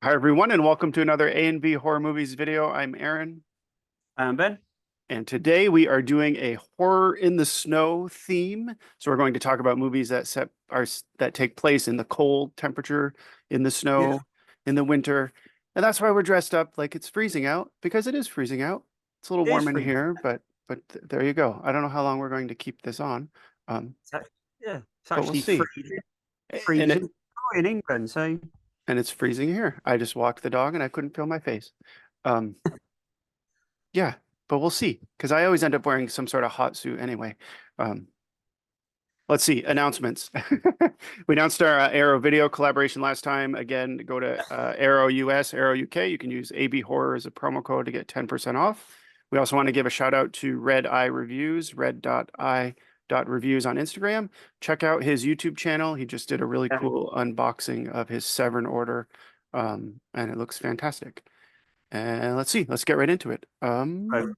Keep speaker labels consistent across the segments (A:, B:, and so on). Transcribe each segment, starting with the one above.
A: Hi, everyone, and welcome to another A and B Horror Movies video. I'm Aaron,
B: Ben?
A: and today we are doing a horror in the snow theme. So we're going to talk about movies that take place in the cold temperature, in the
B: Yeah,
A: snow, in the winter, and that's why we're dressed up like it's freezing out because it is freezing out. It's a little
B: it is
A: warm in
B: free.
A: here, but there you go. I don't know how long we're going to keep this on, um,
B: Yeah, it's
A: but we'll
B: actually
A: see. And
B: freezing in England. So
A: it's freezing here. I just walked the dog and I couldn't feel my face. Um, Yeah, but we'll see because I always end up wearing some sort of hot suit anyway. Um, let's see, announcements. We announced our Arrow video collaboration last time. Again, go to Arrow US, Arrow UK. You can use AB Horror as a promo code to get 10% off. We also want to give a shout out to Red Eye Reviews, red.eye.reviews on Instagram. Check out his YouTube channel. He just did a really
B: yeah,
A: cool unboxing of his Severn order, and it looks fantastic. And let's see, let's get right into it.
B: oh,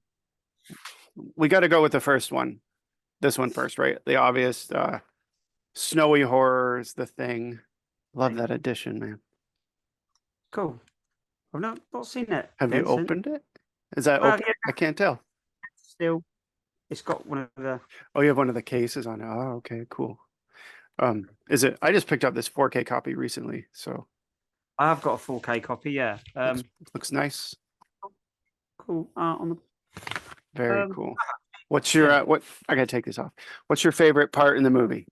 A: We got to go with the first one. This one first, right? The obvious snowy horrors, the thing. Love that edition, man.
B: cool. I've not seen it,
A: Have you
B: Vincent.
A: opened it? Is that
B: Well,
A: open?
B: yeah,
A: I can't tell.
B: still, it's got one of the.
A: Oh, you have one of the cases on it. Oh, okay, cool. Is it? I just picked up this 4K copy recently, so
B: I have got a 4K copy. Yeah.
A: looks nice.
B: Cool art on the.
A: Very
B: Um,
A: cool. What's your
B: yeah.
A: what? I gotta take this off. What's your favorite part in the movie?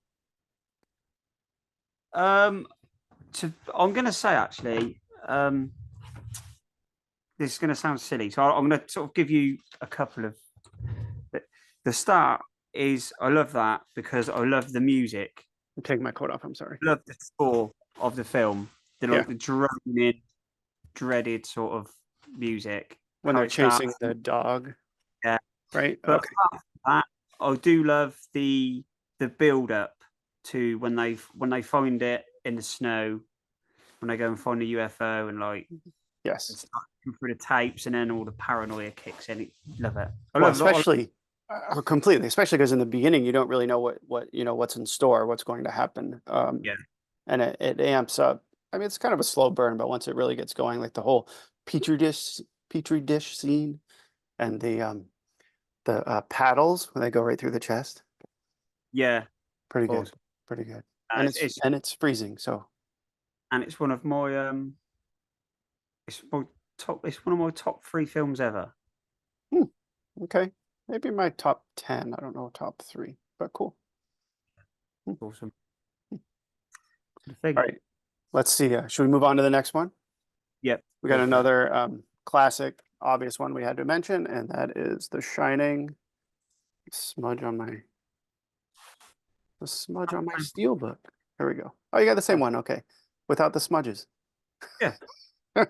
B: Um, I'm gonna say actually, this is gonna sound silly, so I'm gonna sort of give you a couple of. The start is I love that because I love the music.
A: I'm taking my coat off. I'm sorry.
B: Love the score of the film. The
A: Yeah,
B: like the droning, dreaded sort of music.
A: when
B: How
A: they're
B: it
A: chasing
B: starts.
A: the dog,
B: Yeah.
A: right?
B: But
A: Okay.
B: apart from that, I do love the build up to when they find it in the snow, when they go and find the UFO and like
A: Yes.
B: and start looking through the tapes and then all the paranoia kicks in. Love it. I
A: Well,
B: love it.
A: especially completely, especially because in the beginning you don't really know what's in store, what's going to happen.
B: Yeah.
A: And it amps up. I mean, it's kind of a slow burn, but once it really gets going, like the whole petri dish scene and the paddles when they go right through the chest,
B: Yeah.
A: pretty good,
B: Awesome.
A: pretty good.
B: And it's
A: And it's freezing, so
B: and it's one of my it's one of my top three films ever.
A: hmm, okay, maybe my top 10. I don't know, top three, but cool. Hmm.
B: Awesome. The
A: All
B: thing.
A: right, let's see. Should we move on to the next one?
B: Yep.
A: We got
B: Go for it.
A: another classic, obvious one we had to mention, and that is The Shining. Smudge on my the smudge on my steelbook. There we go. Oh, you got the same one. Okay, without the smudges.
B: Yeah. You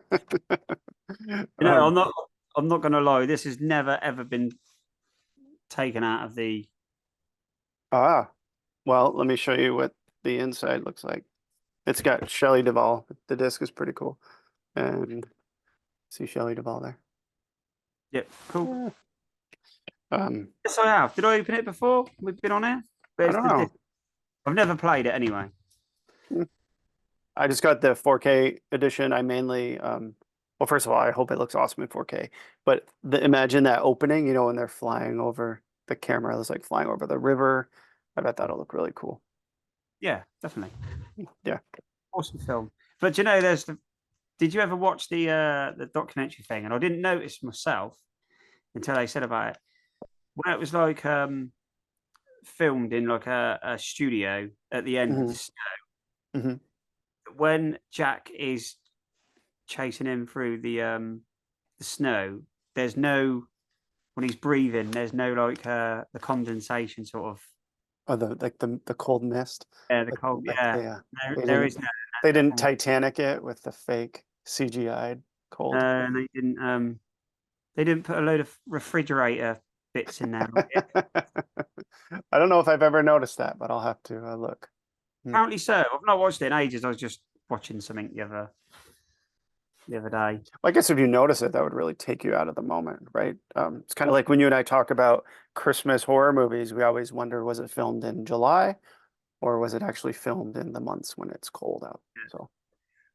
B: know,
A: Um,
B: I'm not gonna lie, this has never ever been taken out of the
A: ah, well, let me show you what the inside looks like. It's got Shelley Duvall. The disc is pretty cool, and see Shelley Duvall there.
B: Yep, cool.
A: Yeah.
B: Yes, I have. Did I open it before? We've been on it? But
A: I
B: it's
A: don't
B: the
A: know.
B: I've never played it anyway.
A: I just got the 4K edition. I mainly, well, first of all, I hope it looks awesome in 4K. But imagine that opening, when they're flying over the camera is like flying over the river. I bet that'll look really cool.
B: Yeah, definitely.
A: Yeah.
B: Awesome film. But you know, did you ever watch the documentary thing? And I didn't notice myself until they said about it. When it was like filmed in like a studio at the end of the
A: Hmm. Hmm.
B: when Jack is chasing him through the snow, there's no when he's breathing, there's no like the condensation sort of
A: Oh, the cold mist.
B: the cold. Yeah,
A: They
B: there
A: didn't
B: is no.
A: they didn't Titanic it with the fake CGI'd cold.
B: They didn't put a load of refrigerator bits in there.
A: I don't know if I've ever noticed that, but I'll have to look. Hmm.
B: Apparently so. I've not watched it in ages. I was just watching something the other day.
A: Well, I guess if you notice it, that would really take you out of the moment, right? It's kind of like when you and I talk about Christmas horror movies, we always wonder, was it filmed in July or was it actually filmed in the months when it's cold out? So,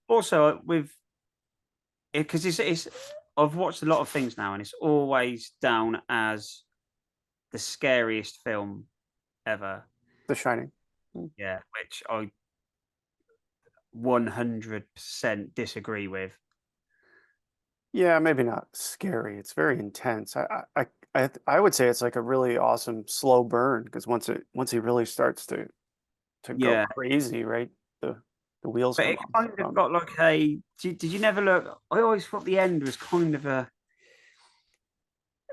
B: Also, with because it's I've watched a lot of things now, and it's always down as the scariest film ever.
A: The Shining. Mm.
B: Yeah, which I 100% disagree with.
A: Yeah, maybe not scary. It's very intense. I would say it's like a really awesome slow burn because once he really starts to go
B: Yeah,
A: crazy, right? The the wheels
B: but
A: come
B: it
A: off.
B: kind of got like a. Did you never look? I always thought the end was kind of a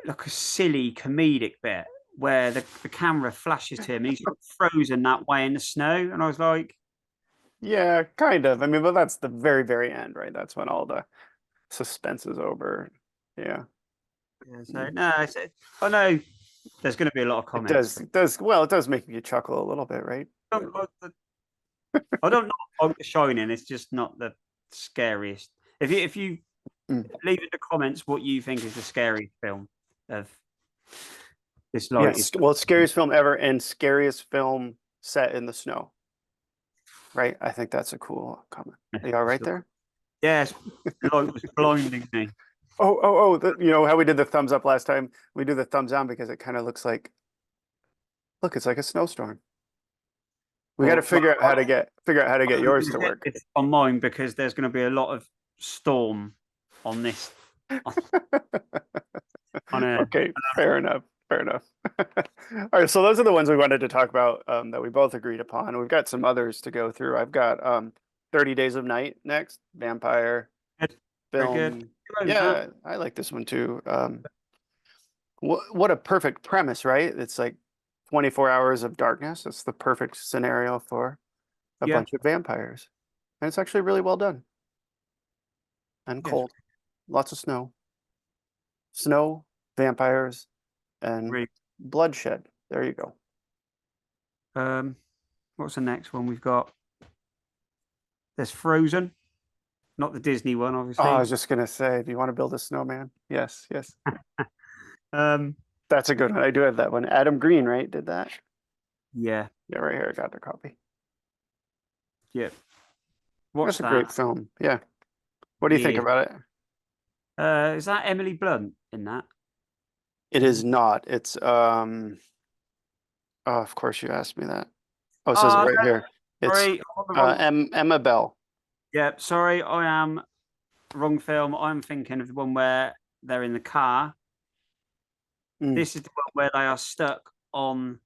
B: like a silly comedic bit where the camera flashes to him and he's frozen that way in the snow, and I was like,
A: Yeah, kind of. I mean, but that's the very, very end, right? That's when all the suspense is over. Yeah.
B: yeah, so
A: Mm.
B: no, I know there's going to be a lot of
A: It
B: comments,
A: does,
B: but
A: it does, well, it does make you chuckle a little bit, right?
B: I don't know The Shining. It's just not the scariest. If you
A: Mm.
B: leave in the comments what you think is the scariest film of this
A: Yes.
B: latest.
A: Well, scariest film ever and scariest film set in the snow, right? I think that's a cool comment. Are you all right there?
B: Yes, light was blinding me.
A: You know how we did the thumbs up last time? We do the thumbs down because it kind of looks like, look, it's like a snowstorm. We got to
B: Well,
A: figure out how to get yours to work.
B: it's on mine because there's going to be a lot of storm on this on a.
A: Okay, fair enough. Fair enough. All right, so those are the ones we wanted to talk about that we both agreed upon. We've got some others to go through. I've got 30 Days of Night next, vampire
B: Very good.
A: film. Yeah, I like this one too. What a perfect premise, right? It's like 24 hours of darkness. It's the perfect scenario for a
B: Yeah,
A: bunch of vampires. And it's actually really well done and
B: yes,
A: cold. Lots of snow. Snow, vampires, and
B: really.
A: bloodshed. There you go.
B: Um, what's the next one we've got? There's Frozen, not the Disney one,
A: Oh, I
B: obviously.
A: was just gonna say, do you want to build a snowman? Yes, yes.
B: Um,
A: That's a good one. I do have that one. Adam Green, right? Did that?
B: yeah,
A: Yeah, right here. I got the copy.
B: yeah.
A: That's
B: Watch
A: a great
B: that.
A: film. Yeah. What do you think
B: Yeah.
A: about it?
B: Is that Emily Blunt in that?
A: It is not. It's oh, of course you asked me that. Oh, it says it
B: Oh,
A: right here.
B: no,
A: It's
B: sorry, I'm on the wrong.
A: Emma Bell.
B: Yeah, sorry, I am wrong film. I'm thinking of the one where they're in the car.
A: Mm,
B: This is the one where they are stuck on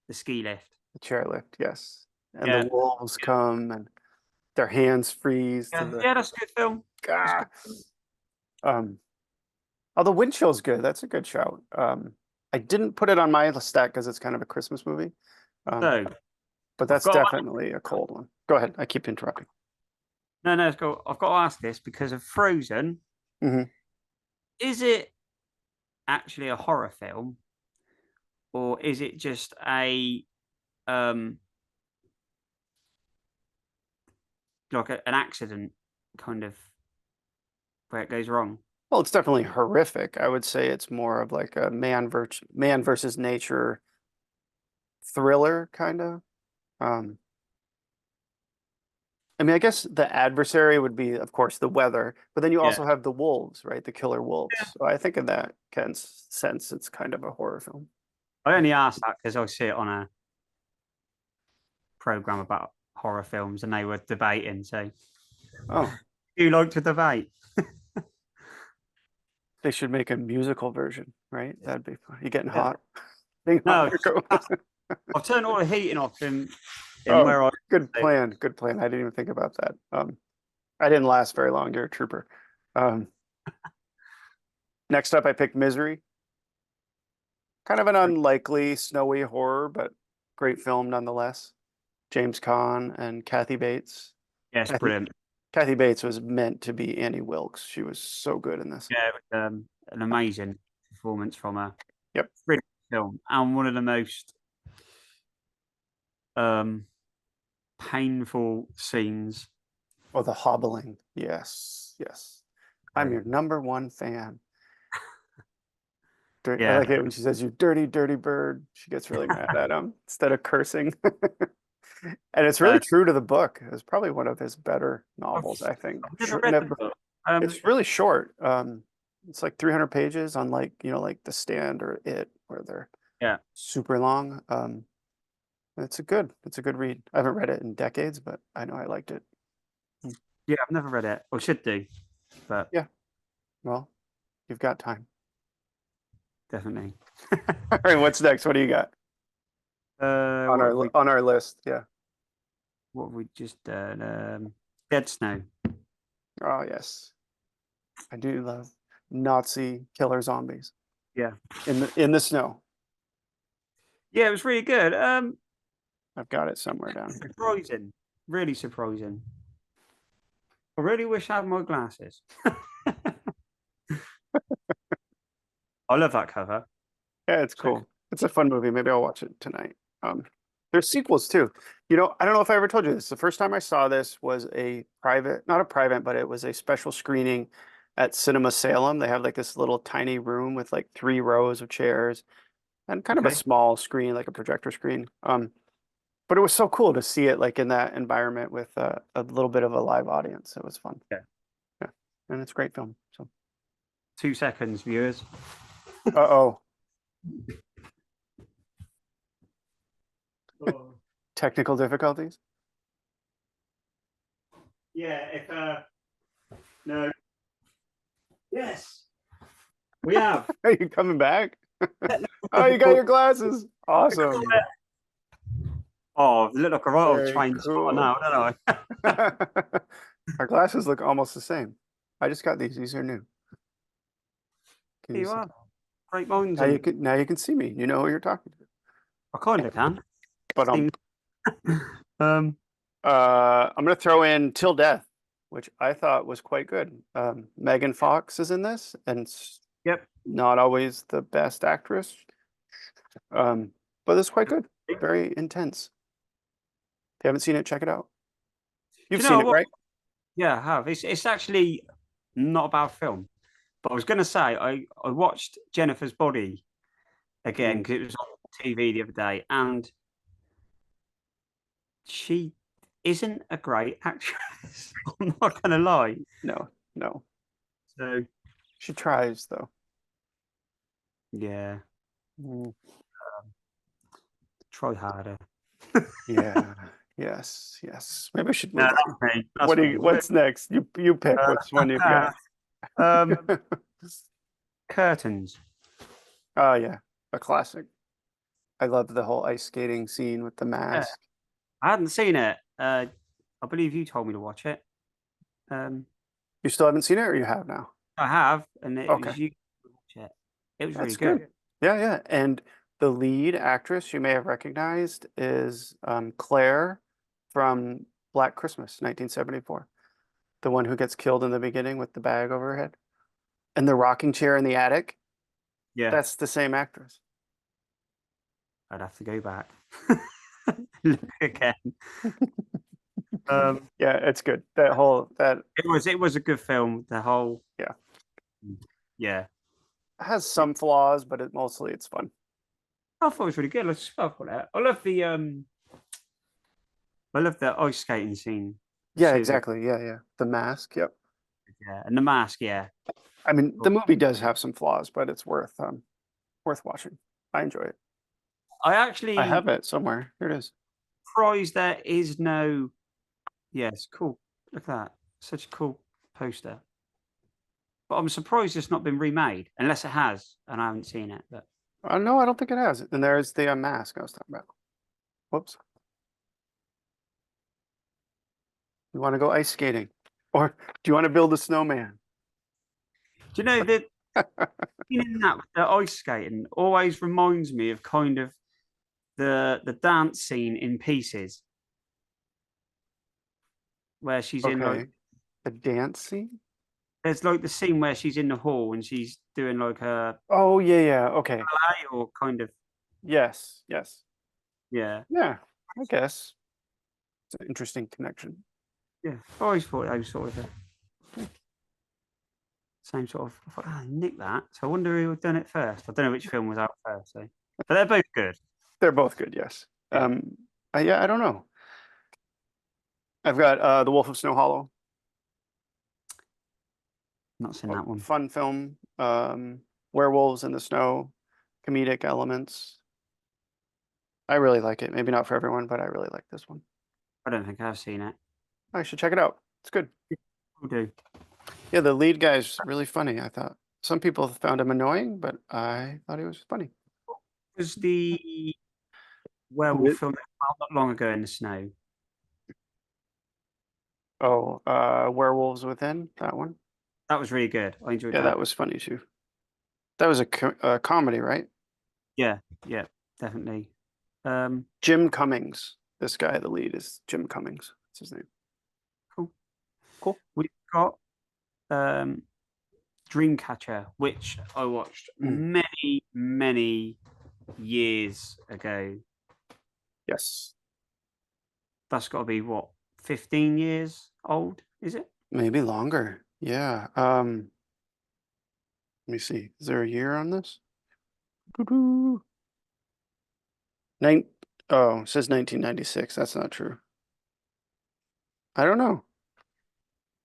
B: the ski lift.
A: the chairlift, yes. And the
B: Yeah,
A: wolves come and their hands freeze to
B: yeah,
A: the
B: yeah. That's a good film. That's a
A: ah.
B: good film.
A: Um, oh, the wind chill's good. That's a good shout. I didn't put it on my stack because it's kind of a Christmas movie. Um,
B: So
A: but
B: I've
A: that's
B: got
A: definitely a cold one. Go ahead. I keep interrupting.
B: no. I've got to ask this because of Frozen.
A: Hmm.
B: Is it actually a horror film, or is it just a um an accident kind of where it goes wrong?
A: Well, it's definitely horrific. I would say it's more of like a man versus nature thriller kind of. Um, I mean, I guess the adversary would be, of course, the weather, but then you
B: Yeah.
A: also have the wolves, right? The killer wolves. So I think in that sense, it's kind of a horror film.
B: I only asked that because I see it on a program about horror films, and they were debating. So,
A: Oh,
B: you like to debate?
A: they should make a musical version, right? That'd be fun. You getting
B: Yeah.
A: hot? Being hot,
B: No,
A: Marco?
B: I've turned all the heating off in
A: Oh,
B: where I
A: good
B: live.
A: plan. Good plan. I didn't even think about that. I didn't last very long. You're a trooper. Um, next up, I picked Misery. Kind of an unlikely snowy horror, but great film nonetheless. James Caan and Kathy Bates.
B: Yes,
A: Kathy
B: brilliant.
A: Kathy Bates was meant to be Annie Wilkes. She was so good in this.
B: Yeah, it was, an amazing performance from a
A: Yep.
B: brilliant film and one of the most um, painful scenes.
A: Oh, the hobbling. Yes, yes. I'm
B: So,
A: your number one fan. I
B: yeah,
A: like it when she says, "You dirty, dirty bird." She gets really mad at him instead of cursing. And it's really
B: uh,
A: true to the book. It's probably one of his better
B: I've,
A: novels, I think.
B: I've never
A: Shouldn't
B: read the
A: have.
B: book.
A: It's really short. It's like 300 pages, unlike, like The Stand or It, where they're
B: Yeah.
A: super long. It's a good read. I haven't read it in decades, but I know I liked it.
B: Yeah, I've never read it, or should do, but
A: Yeah. Well, you've got time.
B: definitely.
A: All right, what's next? What do you got on
B: What
A: our
B: have we
A: on our list? Yeah.
B: what have we just done? Dead Snow.
A: Oh, yes. I do love Nazi killer zombies
B: Yeah.
A: in the snow.
B: Yeah, it was really good.
A: I've got it somewhere down here.
B: Surprising. Really surprising. I really wish I had my glasses. I love that cover.
A: Yeah, it's
B: So
A: cool. It's a fun movie. Maybe I'll watch it tonight. There's sequels too. I don't know if I ever told you this. The first time I saw this was not a private, but it was a special screening at Cinema Salem. They have like this little tiny room with like 3 rows of chairs and kind of a
B: okay.
A: small screen, like a projector screen. But it was so cool to see it like in that environment with a little bit of a live audience. It was fun.
B: Yeah.
A: Yeah, and it's a great film. So,
B: 2 seconds, viewers.
A: uh-oh,
B: Oh.
A: technical difficulties.
B: Yeah, if no. Yes. We have.
A: Are you coming back? Oh, you got
B: Difficult.
A: your glasses. Awesome.
B: Oh, they look like a right old
A: Very
B: train spotter
A: cool.
B: now, don't I?
A: Our glasses look almost the same. I just got these. These are new. Can
B: Here
A: you
B: you
A: see?
B: are. Great minds
A: Now you
B: and
A: can now you can see me. You know who you're talking to.
B: I kind of can.
A: But
B: Seems- um
A: I'm gonna throw in Till Death, which I thought was quite good. Megan Fox is in this, and it's
B: yep.
A: not always the best actress. But it's quite good. Very intense. If you haven't seen it, check it out.
B: Do
A: You've
B: you
A: seen
B: know
A: it,
B: what?
A: right?
B: Yeah, I have. It's actually not a bad film. But I was gonna say I watched Jennifer's Body again
A: Mm,
B: because it was on TV the other day, and she isn't a great actress. I'm not gonna lie.
A: no, no.
B: So
A: She tries though.
B: yeah,
A: Mm,
B: try harder.
A: yeah. Yes. Yes. Maybe we should
B: No,
A: move on.
B: that's me. That's me.
A: What's next? You pick which one you've got.
B: Um, Curtains.
A: Oh yeah, a classic. I love the whole ice skating scene with the
B: Yeah,
A: mask.
B: I hadn't seen it. I believe you told me to watch it.
A: You still haven't seen it, or you have now?
B: I have, and it
A: Okay,
B: was you to watch it. It was really
A: that's
B: good.
A: good. Yeah, yeah. And the lead actress you may have recognized is Claire from Black Christmas, 1974. The one who gets killed in the beginning with the bag over her head. And the rocking chair in the attic.
B: Yeah,
A: That's the same actress.
B: I'd have to go back. Look again. Um,
A: Yeah, it's good. That
B: it was a good film. The whole
A: yeah
B: yeah.
A: has some flaws, but mostly it's fun.
B: I thought it was really good. I love the ice skating scene.
A: Yeah,
B: Super.
A: exactly. Yeah, yeah. The mask. Yep.
B: Yeah, and the mask. Yeah,
A: I mean, the movie does have some flaws, but it's worth watching. I enjoy it.
B: I
A: I have
B: actually
A: it somewhere. Here it is.
B: surprised there is no. Yeah, it's cool. Look at that. Such a cool poster. But I'm surprised it's not been remade, unless it has, and I haven't seen it. But
A: No, I don't think it has. And there's the mask I was talking about. Whoops. You want to go ice skating, or do you want to build a snowman?
B: do you know that in that the ice skating always reminds me of kind of the dance scene in Pieces, where she's in like
A: Okay. The dance scene?
B: there's like the scene where she's in the hall and she's doing like a
A: Oh yeah, yeah. Okay.
B: ballet or kind of
A: Yes, yes.
B: yeah.
A: Yeah, I guess. It's an interesting connection.
B: Yeah, I always thought they were sort of the same sort of. I thought, oh, nick that. So I wonder who had done it first. I don't know which film was out first. So, but they're both good.
A: They're both good, yes.
B: Yeah.
A: Yeah, I don't know. I've got The Wolf of Snow Hollow.
B: Not seen that one.
A: Fun film. Werewolves in the snow, comedic elements. I really like it. Maybe not for everyone, but I really like this one.
B: I don't think I've seen it.
A: I should check it out. It's good.
B: Will do.
A: Yeah, the lead guy's really funny, I thought. Some people found him annoying, but I thought he was funny.
B: Was the
A: Who
B: werewolf
A: is?
B: film that came out not long ago in the snow?
A: Oh, Werewolves Within, that one.
B: That was really good. I enjoyed
A: Yeah, that
B: that.
A: was funny too. That was a comedy, right?
B: Yeah, yeah, definitely. Um,
A: Jim Cummings. This guy, the lead, is Jim Cummings. That's his name.
B: cool.
A: Cool.
B: We've got um, Dreamcatcher, which I watched
A: Mm,
B: many, many years ago.
A: yes,
B: That's got to be what, 15 years old, is it?
A: maybe longer. Yeah. Let me see. Is there a year on this? Doo-doo. Nine. Oh, it says 1996. That's not true. I don't know.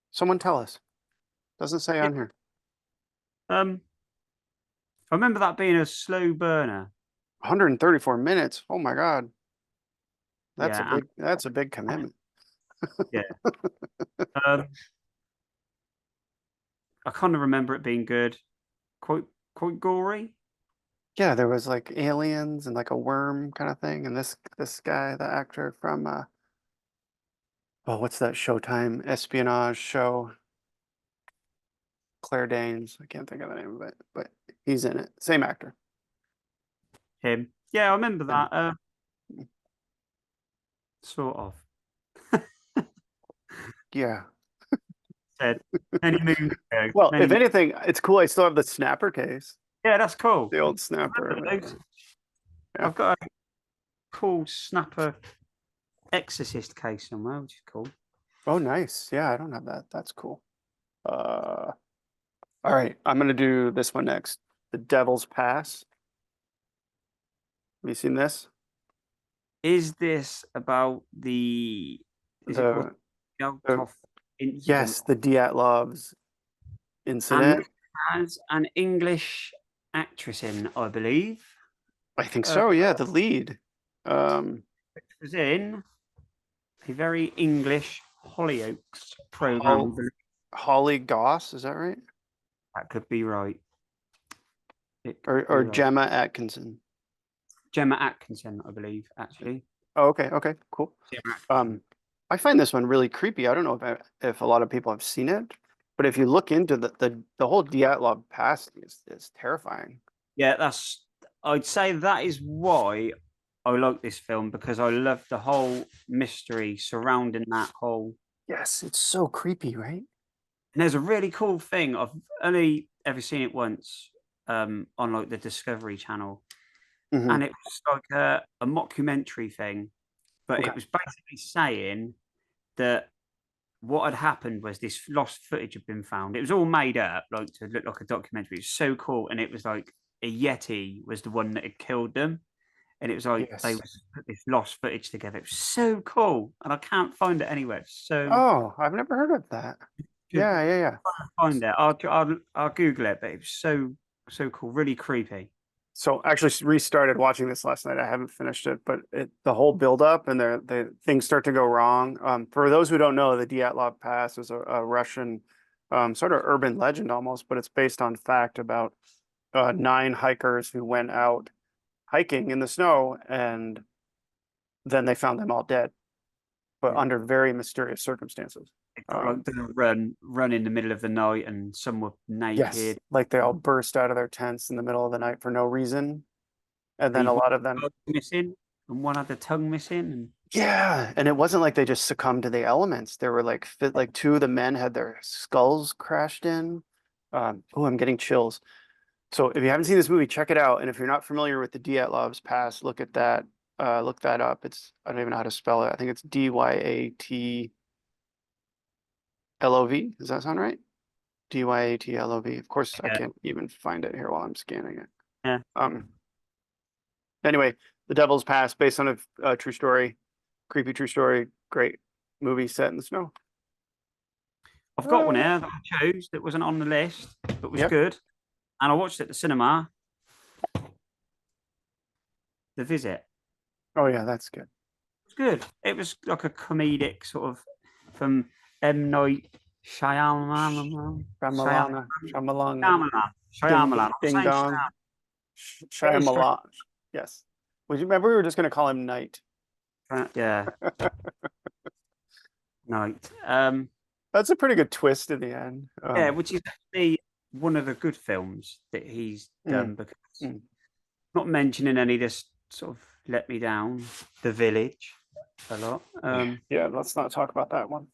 A: Someone tell us. Doesn't say
B: Yeah.
A: on here.
B: I remember that being a slow burner.
A: 134 minutes. Oh my God.
B: Yeah, and
A: That's a big commitment.
B: yeah. Um, I kind of remember it being good, quite quite gory.
A: Yeah, there was like aliens and like a worm kind of thing. And this guy, the actor from oh, what's that Showtime espionage show? Claire Danes. I can't think of the name of it, but he's in it. Same actor.
B: Him. Yeah, I remember
A: Yeah.
B: that. Sort of.
A: Yeah.
B: Said many moons ago.
A: Well,
B: Many
A: if
B: moons.
A: anything, it's cool. I still have the snapper case,
B: Yeah, that's cool.
A: the old
B: I
A: snapper or
B: remember those.
A: whatever. Yeah.
B: I've got a cool Snapper Exorcist case somewhere, which is cool.
A: Oh, nice. Yeah, I don't have that. That's cool. Uh, all right. I'm gonna do this one next. The Devil's Pass. Have you seen this?
B: Is this about the? Is it called
A: The the
B: Yaltov incident?
A: yes, the Dyatlov's
B: And
A: incident.
B: it has an English actress in, I believe.
A: I think
B: Uh,
A: so. Yeah, the lead. Um,
B: which was in a very English Hollyoaks program.
A: Hol Holly Goss, is that right?
B: That could be right. It could
A: Or
B: be right.
A: Gemma Atkinson?
B: Gemma Atkinson, I believe, actually.
A: Oh, okay, okay, cool.
B: Gemma Atkinson.
A: I find this one really creepy. I don't know if a lot of people have seen it, but if you look into the whole Dyatlov past is terrifying.
B: Yeah, I'd say that is why I like this film because I love the whole mystery surrounding that whole.
A: Yes, it's so creepy, right?
B: And there's a really cool thing. I've only ever seen it once on like the Discovery Channel,
A: Hmm.
B: and it was like a mockumentary thing, but
A: Okay.
B: it was basically saying that what had happened was this lost footage had been found. It was all made up, like to look like a documentary. It was so cool, and it was like a Yeti was the one that had killed them, and it was like they
A: Yes.
B: put this lost footage together. It was so cool, and I can't find it anywhere. So
A: Oh, I've never heard of that.
B: should
A: Yeah, yeah, yeah.
B: find it. I'll Google it, but it was so cool, really creepy.
A: So actually restarted watching this last night. I haven't finished it, but the whole build up and the things start to go wrong. For those who don't know, the Dyatlov Pass is a Russian sort of urban legend almost, but it's based on fact about nine hikers who went out hiking in the snow and then they found them all dead, but
B: Yeah,
A: under very mysterious circumstances.
B: it got
A: Um,
B: like the run in the middle of the night, and some were
A: yes,
B: naked.
A: like they all burst out of their tents in the middle of the night for no reason. And
B: And
A: then a
B: you've
A: lot of them,
B: got missing, and one had the tongue missing, and
A: yeah. And it wasn't like they just succumbed to the elements. There were like like two of the men had their skulls crashed in. Oh, I'm getting chills. So if you haven't seen this movie, check it out. And if you're not familiar with the Dyatlov's past, look at that. Look that up. It's I don't even know how to spell it. I think it's Dyatlov. Does that sound right? Dyatlov. Of course, I
B: yeah,
A: can't even find it here while I'm scanning it.
B: yeah.
A: Um, anyway, The Devil's Pass, based on a true story, creepy true story, great movie set in the snow.
B: I've got one here that I chose that wasn't on the list, but was
A: Yep.
B: good. And I watched it at the cinema. The Visit.
A: Oh yeah, that's good.
B: It was good. It was like a comedic sort of from M. Night Shyamalan.
A: Shamalana, Shamalanga,
B: Shyamalan.
A: ding
B: Shyamalan. I'm
A: ding
B: saying
A: dong,
B: It is
A: Shyamalan. Yes. Would you remember we were just gonna call him Knight?
B: yeah. Night.
A: That's a pretty good twist in the end.
B: Yeah, which is actually one of the good films that he's
A: Mm,
B: done because
A: mm.
B: not mentioning any this sort of let me down. The Village a lot.
A: Yeah, let's not talk about that one.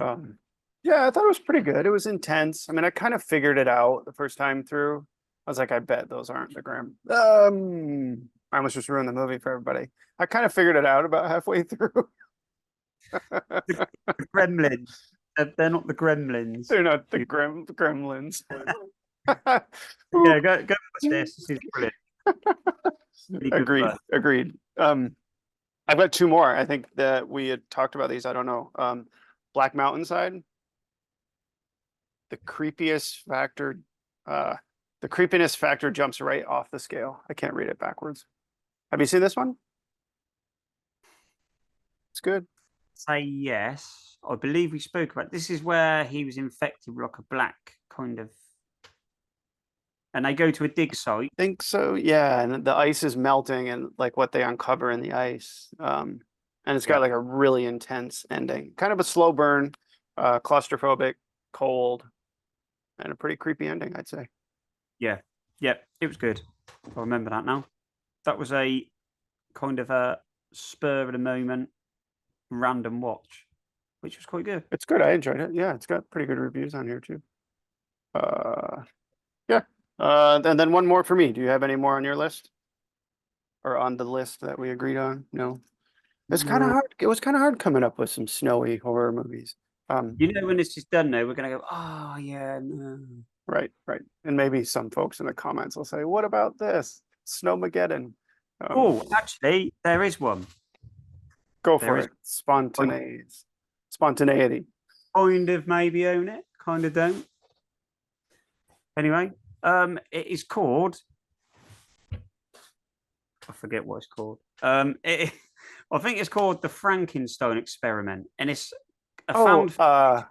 A: Um, yeah, I thought it was pretty good. It was intense. I mean, I kind of figured it out the first time through. I was like, I bet those aren't the Graham. I almost just ruined the movie for everybody. I kind of figured it out about halfway through.
B: The Gremlins. They're not the Gremlins.
A: They're not the gremlins.
B: Yeah, go watch this. This is brilliant. Really good
A: Agreed.
B: fun.
A: Agreed. I've got two more. I think that we had talked about these. I don't know. Black Mountainside. The creepiest factor, uh, the creepiness factor jumps right off the scale. I can't read it backwards. Have you seen this one? It's good.
B: Say yes. I believe we spoke about this. Is where he was infected with like a black kind of, and they go to a dig site.
A: Think so. Yeah, and the ice is melting and like what they uncover in the ice. And it's got
B: Yeah,
A: like a really intense ending. Kind of a slow burn, claustrophobic, cold, and a pretty creepy ending, I'd say.
B: yeah, yeah. It was good. I remember that now. That was a kind of a spur of the moment, random watch, which was quite good.
A: It's good. I enjoyed it. Yeah, it's got pretty good reviews on here too. Uh, yeah. And then one more for me. Do you have any more on your list? Or on the list that we agreed on? No. It's kind of
B: No.
A: hard. It was kind of hard coming up with some snowy horror movies.
B: You know, when this is done, though, we're gonna go. Oh yeah, no.
A: Right, right. And maybe some folks in the comments will say, "What about this? Snowmageddon."
B: Oh, actually, there is one.
A: Go
B: There
A: for
B: is
A: it. Spontaneous. Spontaneity.
B: kind of maybe own it, kind of don't. Anyway, it is called. I forget what it's called. I think it's called the Frankenstein Experiment, and it's a
A: Oh,
B: found.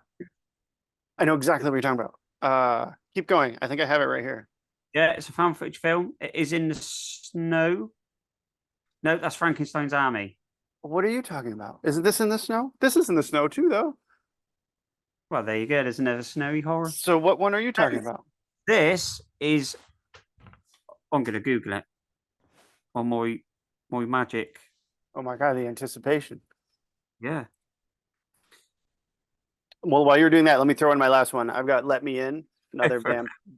A: I know exactly what you're talking about. Keep going. I think I have it right here.
B: Yeah, it's a found footage film. It is in the snow. No, that's Frankenstein's Army.
A: What are you talking about? Isn't this in the snow? This is in the snow too, though.
B: Well, there you go. There's another snowy horror.
A: So what one are you talking about?
B: This is. I'm going to Google it on my magic.
A: Oh my God, the anticipation.
B: Yeah.
A: Well, while you're doing that, let me throw in my last one. I've got Let Me In, another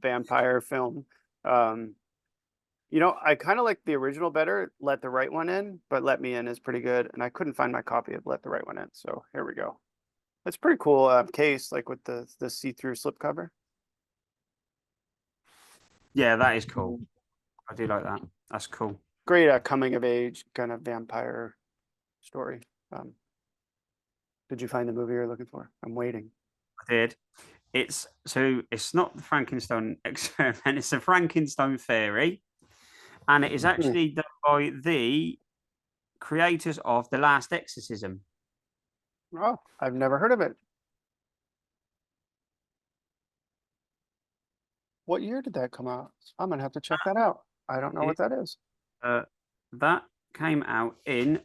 A: vampire film. I kind of like the original better, Let the Right One In, but Let Me In is pretty good. And I couldn't find my copy of Let the Right One In. So here we go. It's pretty cool case, like with the see-through slipcover.
B: Yeah, that is cool. I do like that. That's cool.
A: Great coming of age kind of vampire story. Did you find the movie you're looking for? I'm waiting.
B: I did. It's not the Frankenstein experiment, it's a Frankenstein theory. And it is actually done by the creators of The Last Exorcism.
A: Oh, I've never heard of it. What year did that come out? I'm gonna have to check that out. I don't know what that is.
B: That came out in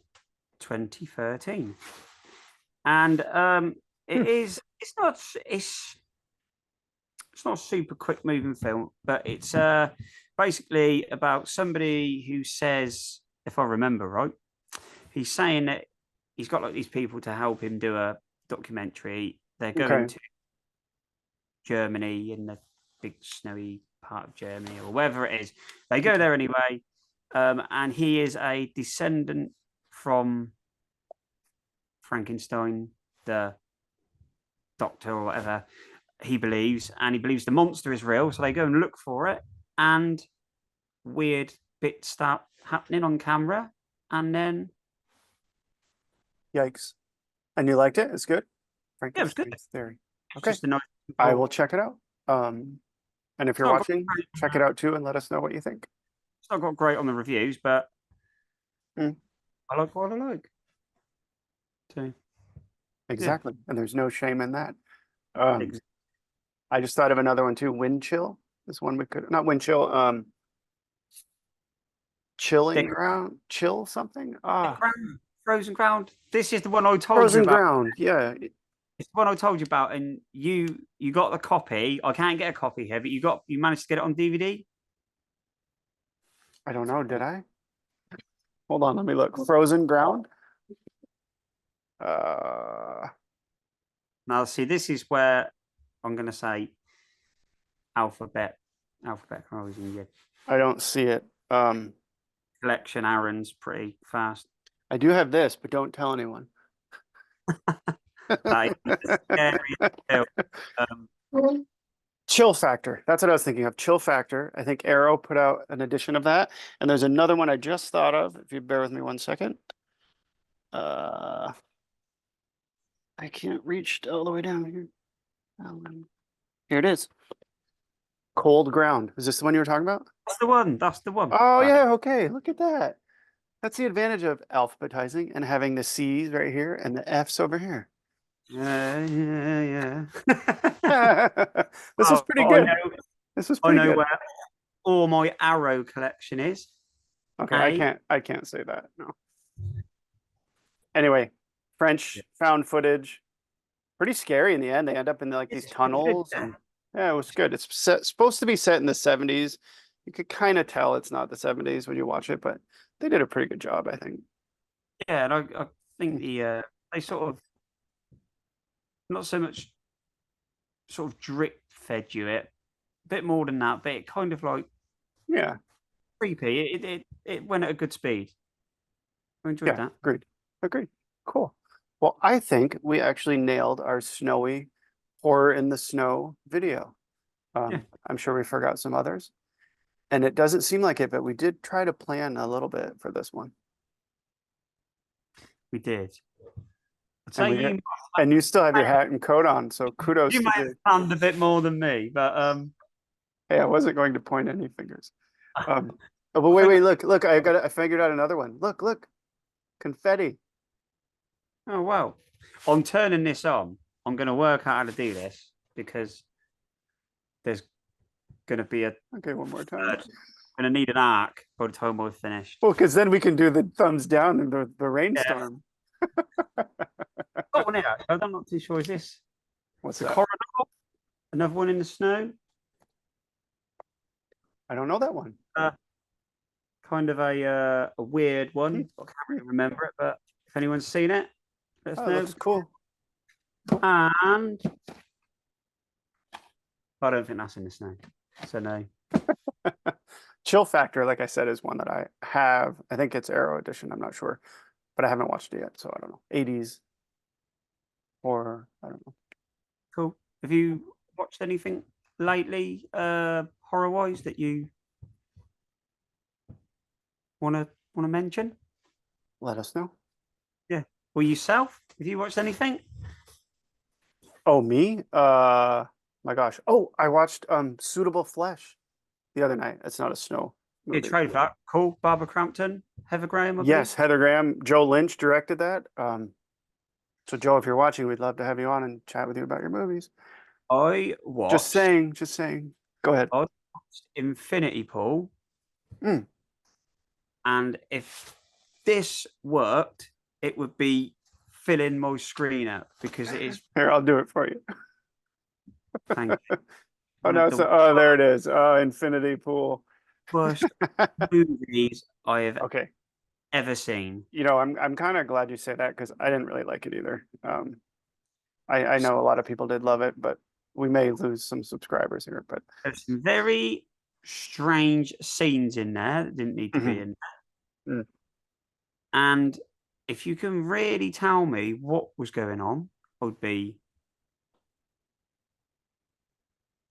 B: 2013. And it's not a super quick moving film, but it's basically about somebody who says, if I remember right, he's saying that he's got like these people to help him do a documentary. They're going to Germany, in the big snowy part of Germany or wherever it is. They go there anyway, and he is a descendant from Frankenstein, the doctor or whatever he believes, and he believes the monster is real. So they go and look for it, and weird bits start happening on camera, and then
A: Yikes. And you liked it? It's good?
B: yeah, it was good.
A: Frankenstein's Theory.
B: It's
A: Okay,
B: just a nice.
A: I will
B: Simple-
A: check it out. And if
B: It's
A: you're
B: not got
A: watching,
B: great,
A: check it out too and let us know what you think.
B: it's not got great on the reviews, but
A: Mm,
B: I like what I like. So yeah,
A: exactly. And there's no shame in that. Um,
B: ex-
A: I just thought of another one too. Wind chill. This one we could not wind chill. Chilling
B: thick,
A: ground, chill something.
B: thick
A: Ah,
B: ground, frozen ground. This is the one I told you
A: frozen
B: about.
A: ground. Yeah,
B: It's the one I told you about, and you got the copy. I can't get a copy here, but you managed to get it on DVD.
A: I don't know. Did I? Hold on, let me look. Frozen ground. Uh,
B: Now, see, this is where I'm going to say alphabet. Alphabet can always in your
A: I don't see it.
B: collection. Aaron's pretty fast.
A: I do have this, but don't tell anyone.
B: That is the scariest film. Um,
A: Chill Factor. That's what I was thinking of. Chill Factor. I think Arrow put out an edition of that. And there's another one I just thought of. If you bear with me 1 second. Uh, I can't reach all the way down here. Here it is. Cold Ground. Is this the one you were talking about?
B: that's the one. That's the one.
A: Oh yeah, okay. Look at that. That's the advantage of alphabetizing and having the C's right here and the F's over here.
B: Yeah.
A: This was
B: Oh,
A: pretty good.
B: know.
A: This was
B: I
A: pretty
B: know
A: good.
B: where all my Arrow collection is.
A: Okay,
B: A.
A: I can't say that. No. Anyway, French found footage. Pretty scary in the end. They end up in like these
B: It's pretty good.
A: tunnels and yeah, it was good. It's supposed to be set in the 70s. You could kind of tell it's not the 70s when you watch it, but they did a pretty good job, I think.
B: Yeah, and I think they sort of not so much sort of drip fed you it, a bit more than that, but it kind of like
A: Yeah,
B: creepy. It went at a good speed. I enjoyed
A: yeah,
B: that.
A: agreed. Agreed. Cool. Well, I think we actually nailed our snowy horror in the snow video.
B: Yeah,
A: I'm sure we forgot some others, and it doesn't seem like it, but we did try to plan a little bit for this one.
B: we did. I'd
A: And
B: say
A: we did, and you still have your hat and coat on, so kudos
B: you
A: to
B: might
A: you.
B: understand a bit more than me, but
A: Hey, I wasn't going to point any fingers. Um, oh, but
B: I think.
A: wait, look, I figured out another one. Look, confetti.
B: Oh wow! I'm turning this on. I'm going to work out how to do this because there's going to be a
A: Okay, one more time.
B: going to need an arc by the time we've finished.
A: Well, because then we can do the thumbs down in the
B: Yeah.
A: rainstorm.
B: Got one here. I'm not too sure. Is this
A: What's
B: the
A: that?
B: corridor? Another one in the snow?
A: I don't know that one.
B: Kind of a weird
A: Hmm.
B: one. I can't really remember it, but if anyone's seen it, let us
A: Oh, it
B: know.
A: looks cool.
B: And I don't think that's in the snow. So no.
A: Chill Factor, like I said, is one that I have. I think it's Arrow Edition. I'm not sure, but I haven't watched it yet, so I don't know. 80s or I don't know.
B: Cool. Have you watched anything lately, horror wise, that you wanna mention?
A: Let us know.
B: Yeah. Or yourself? Have you watched anything?
A: Oh, me? My gosh. Oh, I watched Suitable Flesh the other night. It's not a snow
B: Yeah,
A: movie.
B: trade for that. Cool. Barbara Crampton, Heather Graham, I believe.
A: Yes, Heather Graham, Joe Lynch directed that. So Joe, if you're watching, we'd love to have you on and chat with you about your movies.
B: I
A: Just
B: watched
A: saying, just saying. Go ahead.
B: I watched Infinity Pool,
A: Mm.
B: and if this worked, it would be filling my screen up because it is.
A: Here, I'll do it for you.
B: Thank you.
A: Oh
B: One
A: no,
B: of
A: so
B: the
A: oh there it is. Oh, Infinity Pool.
B: worst movies I have
A: Okay.
B: ever seen.
A: You know, I'm kind of glad you say that because I didn't really like it either. I know a lot of people did love it, but we may lose some subscribers here. But
B: There's some very strange scenes in there that didn't need to be
A: Mhm.
B: in.
A: Mm.
B: And if you can really tell me what was going on, I would be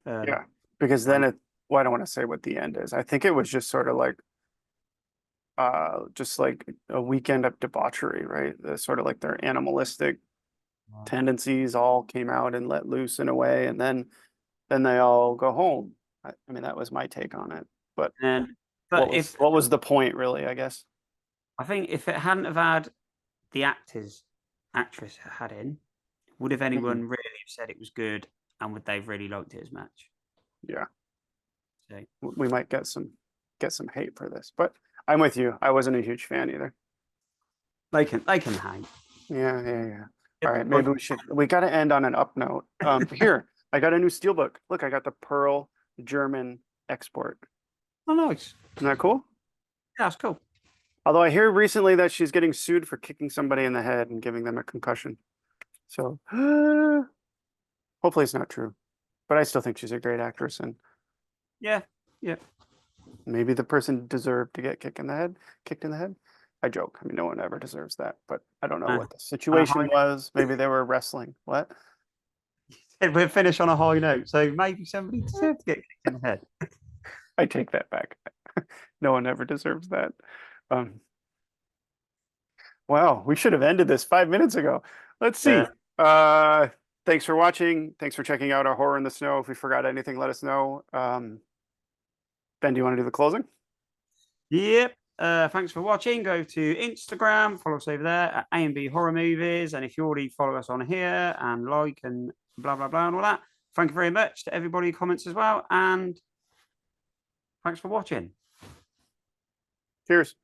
A: Yeah, because then it. Well, I don't want to say what the end is. I think it was just sort of like just like a weekend of debauchery, right? The sort of like their animalistic tendencies all came out and let loose in a way, and then they all go home. I mean, that was my take on it. But
B: And
A: what
B: but
A: was
B: if
A: what was the point, really? I guess.
B: I think if it hadn't have had the actress it had in, would have
A: Mhm.
B: anyone really said it was good, and would they've really liked it as much?
A: Yeah,
B: So
A: we might get some hate for this, but I'm with you. I wasn't a huge fan either.
B: they can hang.
A: Yeah, yeah, yeah. All
B: Yep,
A: right,
B: like,
A: maybe we got to end on an up note. Here, I got a new steelbook. Look, I got the Pearl German export.
B: oh nice.
A: Isn't that cool?
B: Yeah, that's cool.
A: Although I hear recently that she's getting sued for kicking somebody in the head and giving them a concussion. So hopefully it's not true. But I still think she's a great actress, and
B: Yeah, yeah.
A: maybe the person deserved to get kicked in the head. I joke. I mean, no one ever deserves that, but I don't know
B: Uh,
A: what the
B: on a
A: situation
B: high
A: was. Maybe they were wrestling. What?
B: note, we'll finish on a high note. So maybe somebody deserved to get kicked in the head.
A: I take that back. No one ever deserves that. Um, wow, we should have ended this 5 minutes ago. Let's
B: Yeah.
A: see. Thanks for watching. Thanks for checking out our Horror in the Snow. If we forgot anything, let us know. Ben, do you want to do the closing?
B: Yep. Thanks for watching. Go to Instagram, follow us over there at A&B Horror Movies. And if you already follow us on here and like and blah, blah, blah, and all that, thank you very much to everybody who comments as well. And thanks for watching.
A: Cheers.